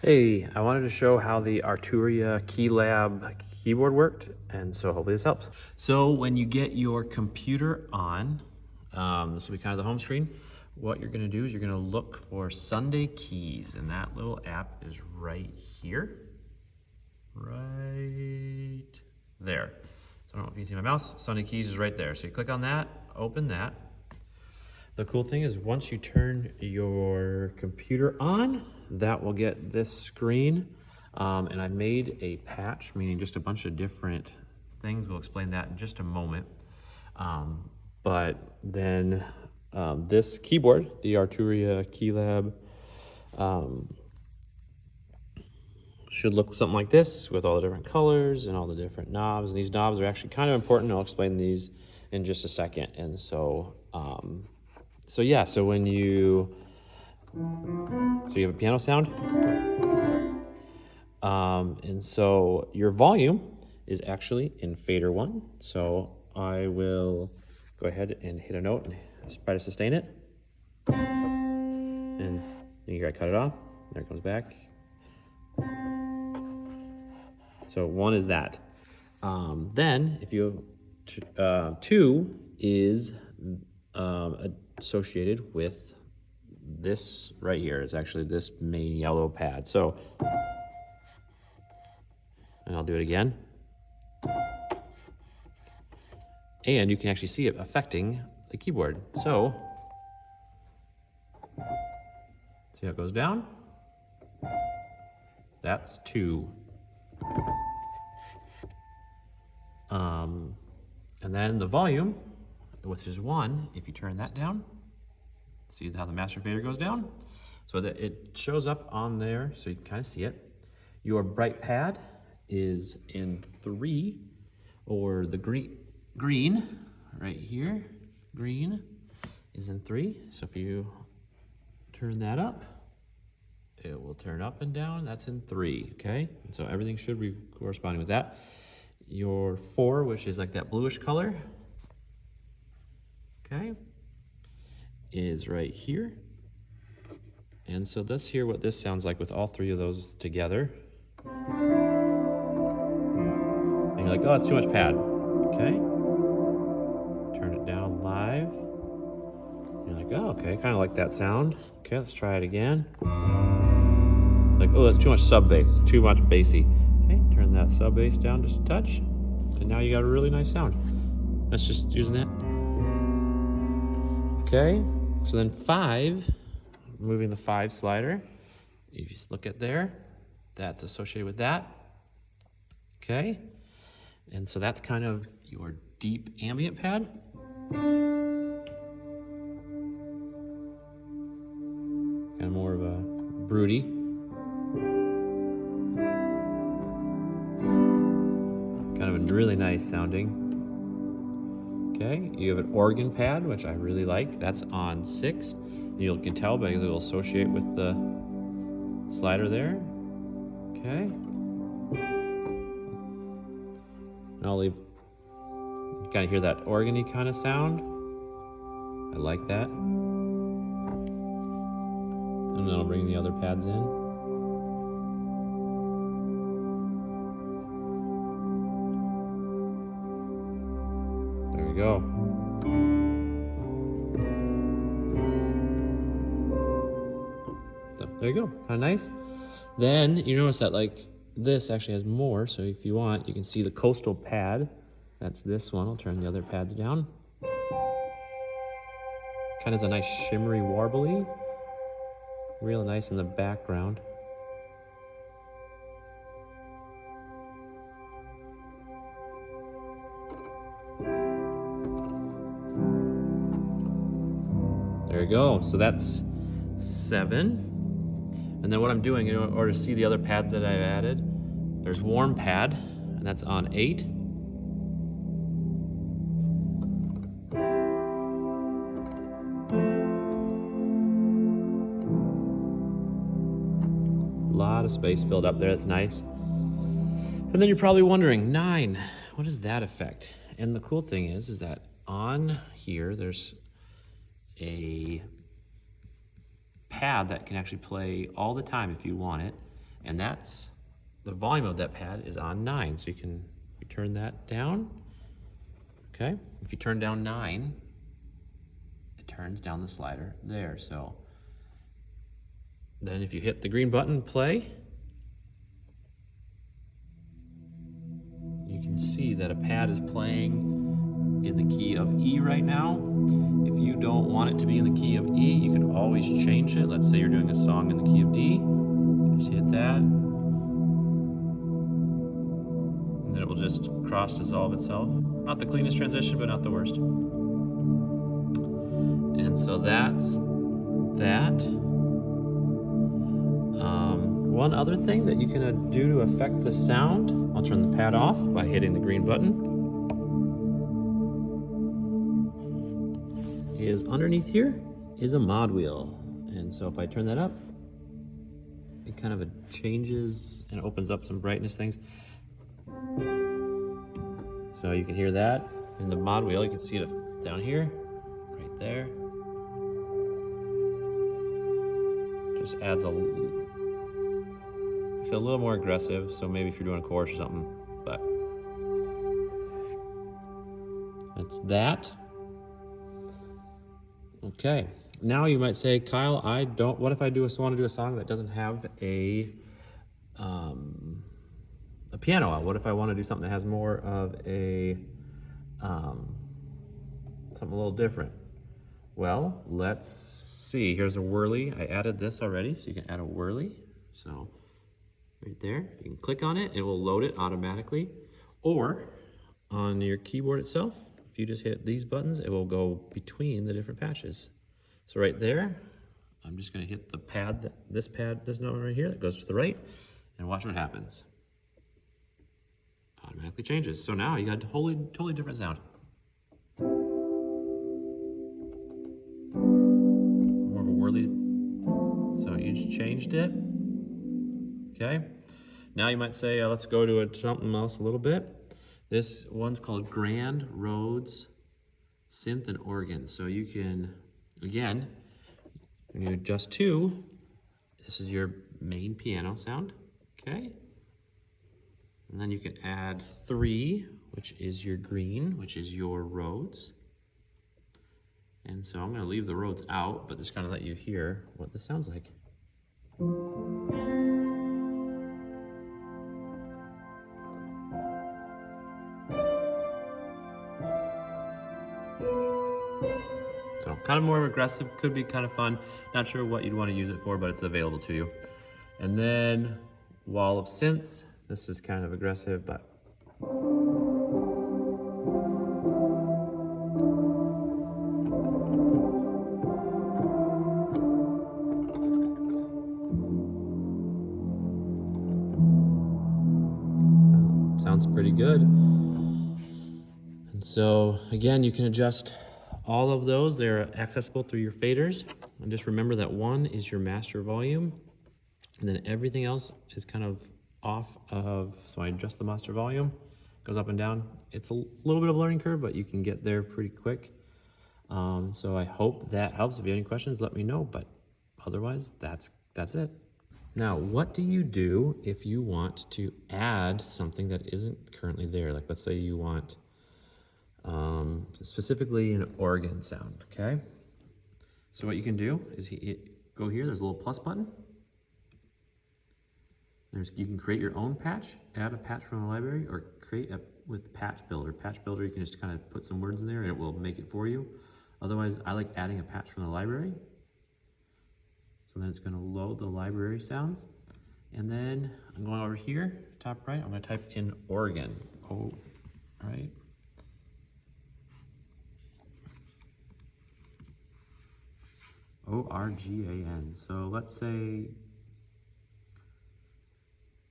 Hey, I wanted to show how the Arturia KeyLab keyboard worked, and so hopefully this helps. So when you get your computer on, this will be kind of the home screen. What you're gonna do is you're gonna look for Sunday Keys, and that little app is right here. Right there. So I don't know if you can see my mouse. Sunday Keys is right there. So you click on that, open that. The cool thing is once you turn your computer on, that will get this screen. And I made a patch, meaning just a bunch of different things. We'll explain that in just a moment. But then this keyboard, the Arturia KeyLab, should look something like this with all the different colors and all the different knobs. And these knobs are actually kind of important. I'll explain these in just a second. And so, so when you have a piano sound, and so your volume is actually in fader 1. So I will go ahead and hit a note and try to sustain it. And here I cut it off. There it comes back. So 1 is that. Then if you 2 is associated with this right here. It's actually this main yellow pad. So, and I'll do it again. And you can actually see it affecting the keyboard. So, see how it goes down? That's 2. And then the volume, which is 1, if you turn that down, see how the master fader goes down? So that it shows up on there, so you can kind of see it. Your bright pad is in 3, or the green right here, green is in 3. So if you turn that up, it will turn up and down. That's in 3, okay? And so everything should be corresponding with that. Your 4, which is like that bluish color, okay, is right here. And so let's hear what this sounds like with all 3 of those together. And you're like, oh, it's too much pad. Okay. Turn it down live. You're like, oh, okay, kind of like that sound. Okay, let's try it again. Like, oh, that's too much sub bass. It's too much bassy. Okay, turn that sub bass down just a touch. And now you got a really nice sound. That's just using that. Okay, so then 5, moving the 5 slider. You just look at there, that's associated with that. Okay, and so that's kind of your deep ambient pad. Kind of more of a broody. Kind of a really nice sounding. Okay, you have an organ pad, which I really like. That's on 6. And you can tell because it will associate with the slider there. Okay. And I'll leave, you kind of hear that organ-y kind of sound. I like that. And then I'll bring the other pads in. There we go. So, there you go, kind of nice. Then you notice that like this actually has more, so if you want, you can see the coastal pad. That's this one. I'll turn the other pads down. Kind of a nice shimmery warbly. Real nice in the background. There you go. So that's 7. And then what I'm doing in order to see the other pads that I've added, there's warm pad, and that's on 8. A lot of space filled up there, that's nice. And then you're probably wondering, 9, what does that affect? And the cool thing is that on here, there's a pad that can actually play all the time if you want it. And that's, the volume of that pad is on 9. So you turn that down, okay? If you turn down 9, it turns down the slider there. So then if you hit the green button, play, you can see that a pad is playing in the key of E right now. If you don't want it to be in the key of E, you can always change it. Let's say you're doing a song in the key of D. Just hit that. And then it will just cross dissolve itself. Not the cleanest transition, but not the worst. And so that's that. One other thing that you can do to affect the sound, I'll turn the pad off by hitting the green button, is underneath here is a mod wheel. And so if I turn that up, it kind of changes and opens up some brightness things. So you can hear that in the mod wheel. You can see it down here, right there. Just adds it's a little more aggressive, so maybe if you're doing a chorus or something, but that's that. Okay, now you might say, Kyle, what if I want to do a song that doesn't have a piano out? What if I want to do something that has more of a, something a little different? Well, let's see, here's a whirly. I added this already, so you can add a whirly. So right there, you can click on it, it will load it automatically. Or on your keyboard itself, if you just hit these buttons, it will go between the different patches. So right there, I'm just gonna hit the pad, this one right here that goes to the right, and watch what happens. Automatically changes. So now you got a totally different sound. More of a whirly. So you just changed it. Okay. Now you might say, let's go to something else a little bit. This one's called Grand Rhodes Synth and Organ. So you can, again, when you adjust 2, this is your main piano sound, okay? And then you can add 3, which is your green, which is your Rhodes. And so I'm gonna leave the Rhodes out, but just kind of let you hear what this sounds like. So kind of more aggressive, could be kind of fun. Not sure what you'd want to use it for, but it's available to you. And then Wall of Synths. This is kind of aggressive, but sounds pretty good. And so again, you can adjust all of those. They're accessible through your faders. And just remember that 1 is your master volume, and then everything else is kind of off of, so I adjust the master volume, goes up and down. It's a little bit of a learning curve, but you can get there pretty quick. So I hope that helps. If you have any questions, let me know, but otherwise, that's it. Now, what do you do if you want to add something that isn't currently there? Like, let's say you want specifically an organ sound, okay? So what you can do is go here, there's a little plus button. You can create your own patch, add a patch from the library, or create with Patch Builder. Patch Builder, you can just kind of put some words in there and it will make it for you. Otherwise, I like adding a patch from the library. So then it's gonna load the library sounds. And then I'm going over here, top right, I'm gonna type in organ. Oh, right. O-R-G-A-N. So let's say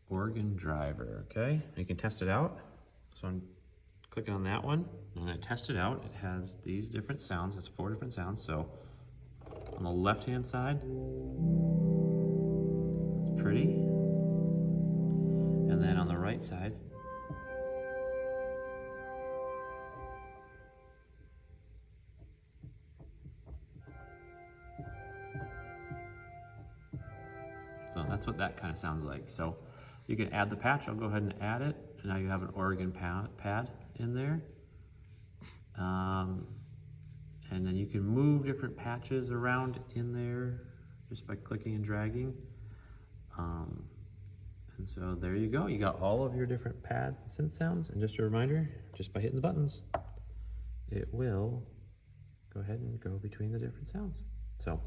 organ driver, okay? You can test it out. So I'm clicking on that one. I'm gonna test it out. It has these different sounds. It's 4 different sounds. So on the left-hand side, it's pretty. And then on the right side, so that's what that kind of sounds like. So you can add the patch. I'll go ahead and add it. And now you have an organ pad in there. And then you can move different patches around in there just by clicking and dragging. And so there you go. You got all of your different pads and synth sounds. And just a reminder, just by hitting the buttons, it will go ahead and go between the different sounds. So